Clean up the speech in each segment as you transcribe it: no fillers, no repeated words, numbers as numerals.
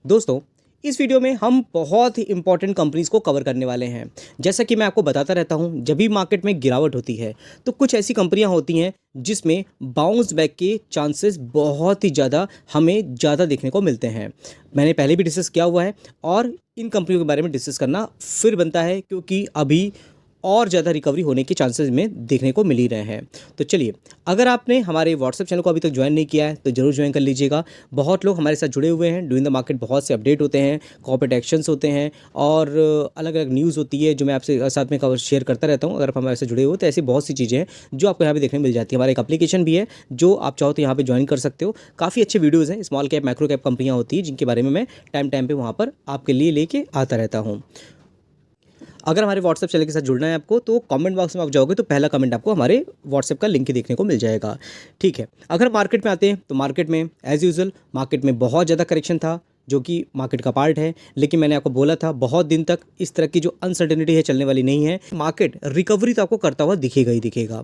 दोस्तों, इस वीडियो में हम बहुत ही इंपॉर्टेंट कंपनीज़ को कवर करने वाले हैं। जैसा कि मैं आपको बताता रहता हूँ, जब भी मार्केट में गिरावट होती है, तो कुछ ऐसी कंपनियाँ होती हैं जिसमें बाउंस बैक के चांसेस बहुत ही ज़्यादा हमें ज़्यादा देखने को मिलते हैं। मैंने पहले भी डिस्कस किया हुआ है और इन कंपनियों के बारे में डिस्कस करना फिर बनता है क्योंकि अभी और ज़्यादा रिकवरी होने के चांसेस में देखने को मिल ही रहे हैं। तो चलिए, अगर आपने हमारे व्हाट्सएप चैनल को अभी तक ज्वाइन नहीं किया है तो ज़रूर ज्वाइन कर लीजिएगा। बहुत लोग हमारे साथ जुड़े हुए हैं। डूइंग द मार्केट बहुत से अपडेट होते हैं, कॉर्पोरेट एक्शंस होते हैं और अलग अलग न्यूज़ होती है जो मैं आपसे साथ में कवर शेयर करता रहता हूँ। अगर आप हमारे साथ जुड़े हो तो ऐसी बहुत सी चीज़ें हैं जो आपको यहाँ पे देखने मिल जाती है। हमारा एक एप्लीकेशन भी है जो आप चाहो तो यहाँ पे ज्वाइन कर सकते हो। काफ़ी अच्छे वीडियोज़ हैं, स्मॉल कैप माइक्रो कैप कंपनियाँ होती हैं जिनके बारे में मैं टाइम टाइम पे वहाँ पर आपके लिए लेके आता रहता हूँ। अगर हमारे व्हाट्सएप चैनल के साथ जुड़ना है आपको तो कमेंट बॉक्स में आप जाओगे तो पहला कमेंट आपको हमारे व्हाट्सएप का लिंक ही देखने को मिल जाएगा। ठीक है, अगर मार्केट में आते हैं तो मार्केट में एज़ यूजुअल मार्केट में बहुत ज़्यादा करेक्शन था जो कि मार्केट का पार्ट है। लेकिन मैंने आपको बोला था बहुत दिन तक इस तरह की जो अनसर्टेनिटी है चलने वाली नहीं है। मार्केट रिकवरी तो आपको करता हुआ दिखेगा ही दिखेगा।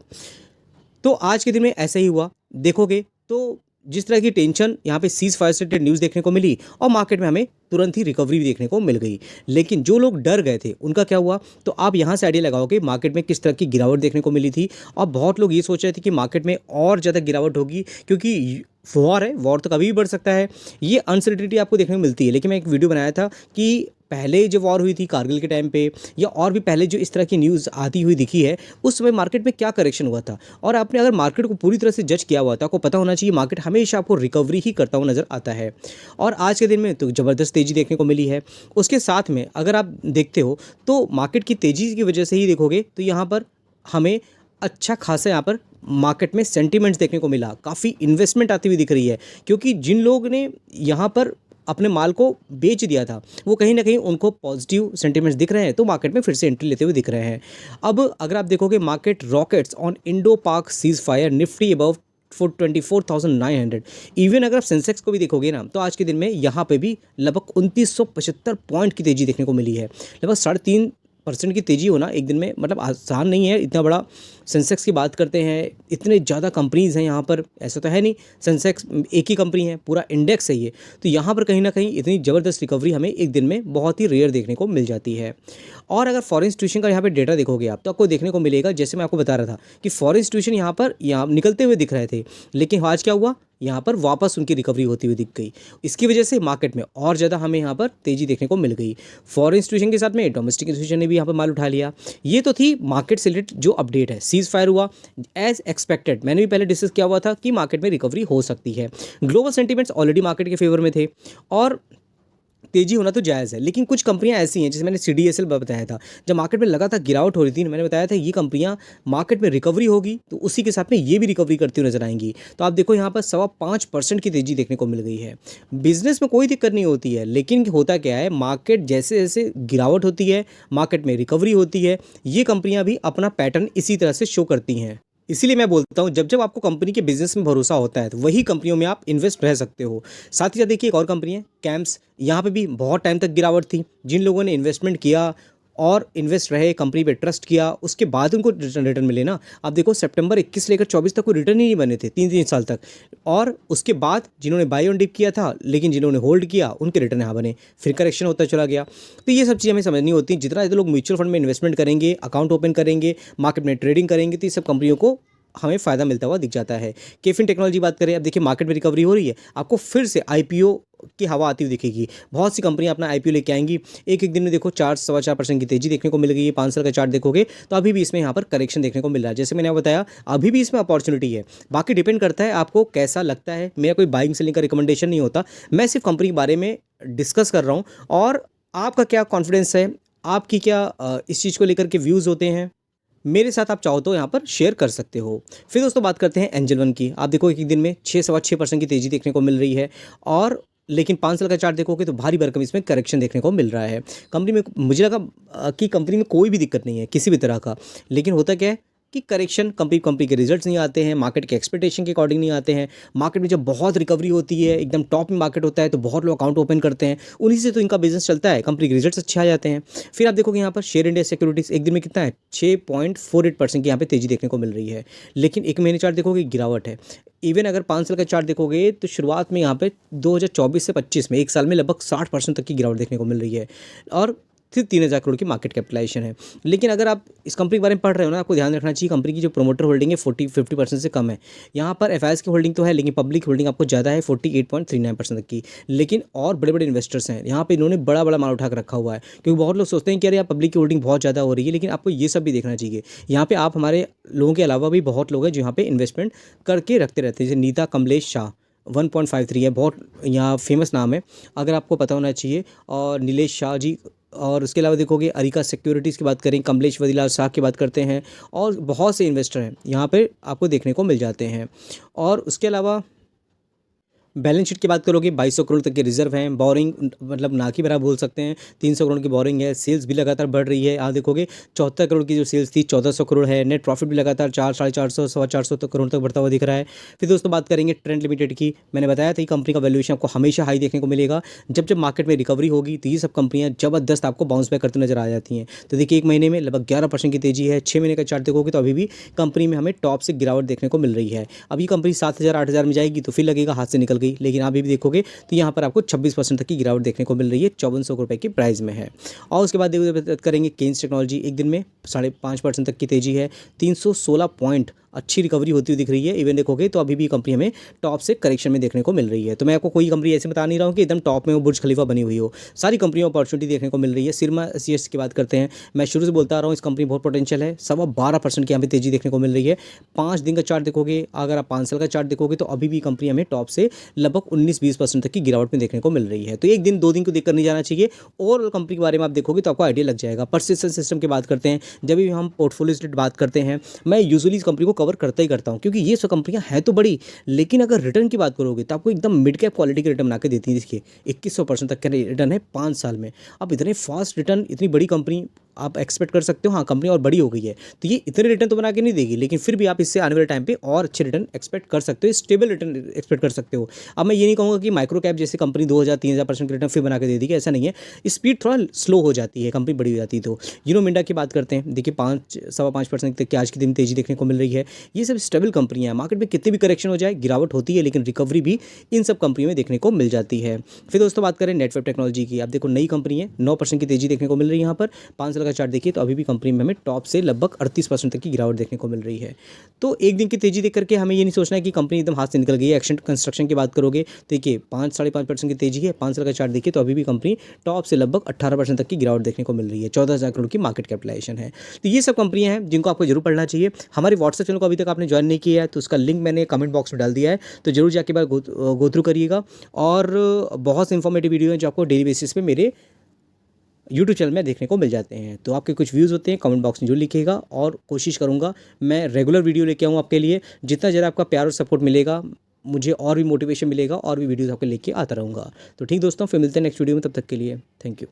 तो आज के दिन में ऐसा ही हुआ। देखोगे तो जिस तरह की टेंशन यहाँ पे सीज़ फायर से रिलेटेड न्यूज़ देखने को मिली और मार्केट में हमें तुरंत ही रिकवरी भी देखने को मिल गई। लेकिन जो लोग डर गए थे उनका क्या हुआ, तो आप यहाँ से आइडिया लगाओगे मार्केट में किस तरह की गिरावट देखने को मिली थी। और बहुत लोग ये सोच रहे थे कि मार्केट में और ज़्यादा गिरावट होगी क्योंकि वॉर है, वॉर तो कभी भी बढ़ सकता है। ये अनसर्टेनिटी आपको देखने को मिलती है। लेकिन मैं एक वीडियो बनाया था कि पहले जो वॉर हुई थी कारगिल के टाइम पे या और भी पहले जो इस तरह की न्यूज़ आती हुई दिखी है उस समय मार्केट में क्या करेक्शन हुआ था। और आपने अगर मार्केट को पूरी तरह से जज किया हुआ था, आपको पता होना चाहिए मार्केट हमेशा आपको रिकवरी ही करता हुआ नज़र आता है। और आज के दिन में तो ज़बरदस्त तेज़ी देखने को मिली है। उसके साथ में अगर आप देखते हो तो मार्केट की तेज़ी की वजह से ही देखोगे तो यहाँ पर हमें अच्छा खासा यहाँ पर मार्केट में सेंटीमेंट्स देखने को मिला। काफ़ी इन्वेस्टमेंट आती हुई दिख रही है क्योंकि जिन लोग ने यहाँ पर अपने माल को बेच दिया था वो कहीं ना कहीं उनको पॉजिटिव सेंटीमेंट्स दिख रहे हैं तो मार्केट में फिर से एंट्री लेते हुए दिख रहे हैं। अब अगर आप देखोगे मार्केट रॉकेट्स ऑन इंडो पाक cease fire Nifty above 24,900। Even अगर आप सेंसेक्स को भी देखोगे ना तो आज के दिन में यहाँ पे भी लगभग 2975 पॉइंट की तेज़ी देखने को मिली है। लगभग 3.5% की तेज़ी होना एक दिन में मतलब आसान नहीं है। इतना बड़ा सेंसेक्स की बात करते हैं, इतने ज़्यादा कंपनीज़ हैं यहाँ पर, ऐसा तो है नहीं सेंसेक्स एक ही कंपनी है, पूरा इंडेक्स है ये। तो यहाँ पर कहीं ना कहीं इतनी ज़बरदस्त रिकवरी हमें एक दिन में बहुत ही रेयर देखने को मिल जाती है। और अगर फॉरेन इंस्टीट्यूशन का यहाँ पे डेटा देखोगे आप तो आपको देखने को मिलेगा, जैसे मैं आपको बता रहा था कि फॉरेन इंस्टीट्यूशन यहाँ निकलते हुए दिख रहे थे लेकिन आज क्या हुआ, यहाँ पर वापस उनकी रिकवरी होती हुई दिख गई। इसकी वजह से मार्केट में और ज़्यादा हमें यहाँ पर तेज़ी देखने को मिल गई। फॉरेन इंस्टीट्यूशन के साथ में डोमेस्टिक इंस्टीट्यूशन ने भी यहाँ पर माल उठा लिया। ये तो थी मार्केट से रिलेटेड जो अपडेट है। सीज फायर हुआ एज एक्सपेक्टेड, मैंने भी पहले डिस्कस किया हुआ था कि मार्केट में रिकवरी हो सकती है। ग्लोबल सेंटीमेंट्स ऑलरेडी मार्केट के फेवर में थे और तेजी होना तो जायज़ है। लेकिन कुछ कंपनियां ऐसी हैं, जैसे मैंने CDSL बताया था, जब मार्केट में लगातार गिरावट हो रही थी मैंने बताया था ये कंपनियां मार्केट में रिकवरी होगी तो उसी के साथ में ये भी रिकवरी करती हुई नजर आएंगी। तो आप देखो यहाँ पर 5.25% की तेज़ी देखने को मिल गई है। बिजनेस में कोई दिक्कत नहीं होती है, लेकिन होता क्या है मार्केट जैसे जैसे गिरावट होती है मार्केट में रिकवरी होती है, ये कंपनियां भी अपना पैटर्न इसी तरह से शो करती हैं। इसीलिए मैं बोलता हूँ जब जब आपको कंपनी के बिजनेस में भरोसा होता है तो वही कंपनियों में आप इन्वेस्ट रह सकते हो। साथ ही साथ देखिए एक और कंपनी है कैम्स, यहाँ पे भी बहुत टाइम तक गिरावट थी। जिन लोगों ने इन्वेस्टमेंट किया और इन्वेस्ट रहे, कंपनी पे ट्रस्ट किया, उसके बाद उनको रिटर्न मिले ना। आप देखो सितंबर 21 लेकर 24 तक कोई रिटर्न ही नहीं बने थे 3-3 साल तक। और उसके बाद जिन्होंने बाई ऑन डिप किया था लेकिन जिन्होंने होल्ड किया उनके रिटर्न यहाँ बने, फिर करेक्शन होता चला गया। तो ये सब चीज़ें हमें समझनी होती हैं। जितना ज़्यादा लोग म्यूचुअल फंड में इन्वेस्टमेंट करेंगे, अकाउंट ओपन करेंगे, मार्केट में ट्रेडिंग करेंगे तो ये सब कंपनियों को हमें फ़ायदा मिलता हुआ दिख जाता है। केफिन टेक्नोलॉजी बात करें, अब देखिए मार्केट में रिकवरी हो रही है, आपको फिर से IPO की हवा आती हुई दिखेगी। बहुत सी कंपनियां अपना IPO लेके आएंगी। एक एक दिन में देखो 4-4.25% की तेजी देखने को मिल गई है। 5 साल का चार्ट देखोगे तो अभी भी इसमें यहाँ पर करेक्शन देखने को मिल रहा है। जैसे मैंने बताया अभी भी इसमें अपॉर्चुनिटी है। बाकी डिपेंड करता है आपको कैसा लगता है। मेरा कोई बाइंग सेलिंग का रिकमेंडेशन नहीं होता, मैं सिर्फ कंपनी के बारे में डिस्कस कर रहा हूँ। और आपका क्या कॉन्फिडेंस है, आपकी क्या इस चीज़ को लेकर के व्यूज़ होते हैं, मेरे साथ आप चाहो तो यहाँ पर शेयर कर सकते हो। फिर दोस्तों बात करते हैं एंजल वन की। आप देखो एक दिन में 6-6.25% की तेज़ी देखने को मिल रही है। और लेकिन 5 साल का चार्ट देखोगे तो भारी भरकम इसमें करेक्शन देखने को मिल रहा है। कंपनी में मुझे लगा कि कंपनी में कोई भी दिक्कत नहीं है किसी भी तरह का। लेकिन होता क्या है कि करेक्शन कंपनी के रिजल्ट्स नहीं आते हैं, मार्केट के एक्सपेक्टेशन के अकॉर्डिंग नहीं आते हैं। मार्केट में जब बहुत रिकवरी होती है, एकदम टॉप में मार्केट होता है, तो बहुत लोग अकाउंट ओपन करते हैं, उन्हीं से तो इनका बिजनेस चलता है, कंपनी के रिजल्ट्स अच्छे आ जाते हैं। फिर आप देखोगे यहाँ पर शेयर इंडिया सिक्योरिटीज़ एक दिन में कितना है, 6.48% की यहाँ पे तेज़ी देखने को मिल रही है। लेकिन एक महीने चार्ट देखोगे गिरावट है। इवन अगर 5 साल का चार्ट देखोगे तो शुरुआत में यहाँ पे 2024 से 25 में एक साल में लगभग 60% तक की गिरावट देखने को मिल रही है, और फिर 3,000 करोड़ की मार्केट कैपिटलाइजेशन है। लेकिन अगर आप इस कंपनी के बारे में पढ़ रहे हो ना, आपको ध्यान रखना चाहिए कंपनी की जो प्रोमोटर होल्डिंग है 50% से कम है। यहाँ पर एफआईएस की होल्डिंग तो है, लेकिन पब्लिक होल्डिंग आपको ज़्यादा है 48.39% तक की। लेकिन और बड़े बड़े इन्वेस्टर्स हैं यहाँ पे, इन्होंने बड़ा बड़ा माल उठा कर रखा हुआ है, क्योंकि बहुत लोग सोचते हैं कि अरे यार पब्लिक की होल्डिंग बहुत ज़्यादा हो रही है, लेकिन आपको ये सब भी देखना चाहिए। यहाँ पे आप हमारे लोगों के अलावा भी बहुत लोग हैं जो यहाँ पे इन्वेस्टमेंट करके रखते रहते हैं, जैसे नीता कमलेश शाह 1.53 है, बहुत यहाँ फेमस नाम है, अगर आपको पता होना चाहिए। और नीलेश शाह जी, और उसके अलावा देखोगे अरिका सिक्योरिटीज़ की बात करें, कमलेश वदीलाल शाह की बात करते हैं, और बहुत से इन्वेस्टर हैं यहाँ पे आपको देखने को मिल जाते हैं। और उसके अलावा बैलेंस शीट की बात करोगे 2200 करोड़ तक के रिजर्व हैं, बोरिंग मतलब ना की बराबर बोल सकते हैं, 300 करोड़ की बोरिंग है, सेल्स भी लगातार बढ़ रही है। यहाँ देखोगे 74 करोड़ की जो सेल्स थी 1400 करोड़ है, नेट प्रॉफिट भी लगातार 400-450 400 करोड़ तक बढ़ता हुआ दिख रहा है। फिर दोस्तों बात करेंगे ट्रेंड लिमिटेड की, मैंने बताया था कि कंपनी का वैल्यूएशन आपको हमेशा हाई देखने को मिलेगा। जब जब मार्केट में रिकवरी होगी तो ये सब कंपनियाँ ज़बरदस्त आपको बाउंस बैक करते नजर आ जाती हैं। तो देखिए एक महीने में लगभग 11% की तेजी है, 6 महीने का चार्ट देखोगे तो अभी भी कंपनी में हमें टॉप से गिरावट देखने को मिल रही है। अभी कंपनी 7,000-8,000 में जाएगी तो फिर लगेगा हाथ से निकल गई, लेकिन अभी भी देखोगे तो यहाँ पर आपको 26% तक की गिरावट देखने को मिल रही है, 5400 रुपये की प्राइस में है। और उसके बाद बात करेंगे केन्स टेक्नोलॉजी, एक दिन में 5.5% तक की तेजी है, 316 पॉइंट अच्छी रिकवरी होती हुई दिख रही है। इवन देखोगे तो अभी भी कंपनी हमें टॉप से करेक्शन में देखने को मिल रही है। तो मैं आपको कोई कंपनी ऐसे बता नहीं रहा हूँ कि एकदम टॉप में वो बुर्ज खलीफा बनी हुई हो, सारी कंपनियों को अपॉर्चुनिटी देखने को मिल रही है। सिरमा सीएस की बात करते हैं, मैं शुरू से बोलता आ रहा हूँ इस कंपनी बहुत पोटेंशियल है, 12.25% की यहाँ पे तेजी देखने को मिल रही है। 5 दिन का चार्ट देखोगे, अगर आप 5 साल का चार्ट देखोगे तो अभी भी कंपनी हमें टॉप से लगभग 19-20% तक की गिरावट में देखने को मिल रही है। तो एक दिन 2 दिन को देखकर नहीं जाना चाहिए, ओवरऑल कंपनी के बारे में आप देखोगे तो आपको आइडिया लग जाएगा। परसिस्टेंट सिस्टम की बात करते हैं, जब भी हम पोर्टफोलियो से बात करते हैं, मैं यूजुअली इस कंपनी को कवर करता ही करता हूँ, क्योंकि ये सब कंपनियां हैं तो बड़ी, लेकिन अगर रिटर्न की बात करोगे तो आपको एकदम मिड कैप क्वालिटी के रिटर्न बना के देती है। देखिए 2100% तक का रिटर्न है 5 साल में। अब इतने फास्ट रिटर्न इतनी बड़ी कंपनी आप एक्सपेक्ट कर सकते हो, हाँ कंपनी और बड़ी हो गई है तो ये इतने रिटर्न तो बना के नहीं देगी, लेकिन फिर भी आप इससे आने वाले टाइम पे और अच्छे रिटर्न एक्सपेक्ट कर सकते हो, स्टेबल रिटर्न एक्सपेक्ट कर सकते हो। अब मैं ये नहीं कहूँगा कि माइक्रो कैप जैसी कंपनी 2000-3000% के रिटर्न फिर बना के दे देगी, ऐसा नहीं है। स्पीड थोड़ा स्लो हो जाती है, कंपनी बड़ी हो जाती है। तो यूनो मिंडा की बात करते हैं, देखिए 5-5.25% तक की आज के दिन तेजी देखने को मिल रही है। ये सब स्टेबल कंपनियाँ हैं, मार्केट में कितनी भी करेक्शन हो जाए, गिरावट होती है, लेकिन रिकवरी भी इन सब कंपनियों में देखने को मिल जाती है। फिर दोस्तों बात करें नेटवर्क टेक्नोलॉजी की, आप देखो नई कंपनी है, 9% की तेजी देखने को मिल रही है। यहाँ पर 5 साल का चार्ट देखिए तो अभी भी कंपनी में हमें टॉप से लगभग 38% तक की गिरावट देखने को मिल रही है। तो एक दिन की तेजी देख करके हमें ये नहीं सोचना है कि कंपनी एकदम हाथ से निकल गई है। एक्शन कंस्ट्रक्शन की बात करोगे देखिए 5-5.5% की तेजी है, 5 साल का चार्ट देखिए तो अभी भी कंपनी टॉप से लगभग 18% तक की गिरावट देखने को मिल रही है, 14,000 करोड़ की मार्केट कैपिटलाइजेशन है। तो ये सब कंपनियां हैं जिनको आपको जरूर पढ़ना चाहिए। हमारे व्हाट्सएप चैनल को अभी तक आपने ज्वाइन नहीं किया है तो उसका लिंक मैंने कमेंट बॉक्स में डाल दिया है, तो जरूर जाके बार गो थ्रू करिएगा। और बहुत से इंफॉर्मेटिव वीडियो हैं जो आपको डेली बेसिस पे मेरे यूट्यूब चैनल में देखने को मिल जाते हैं। तो आपके कुछ व्यूज़ होते हैं कमेंट बॉक्स में जरूर लिखिएगा, और कोशिश करूँगा मैं रेगुलर वीडियो लेके आऊँ आपके लिए। जितना ज़रा आपका प्यार और सपोर्ट मिलेगा मुझे और भी मोटिवेशन मिलेगा, और भी वीडियोज़ आपके लेके आता रहूँगा। तो ठीक दोस्तों, फिर मिलते हैं नेक्स्ट वीडियो में, तब तक के लिए थैंक यू।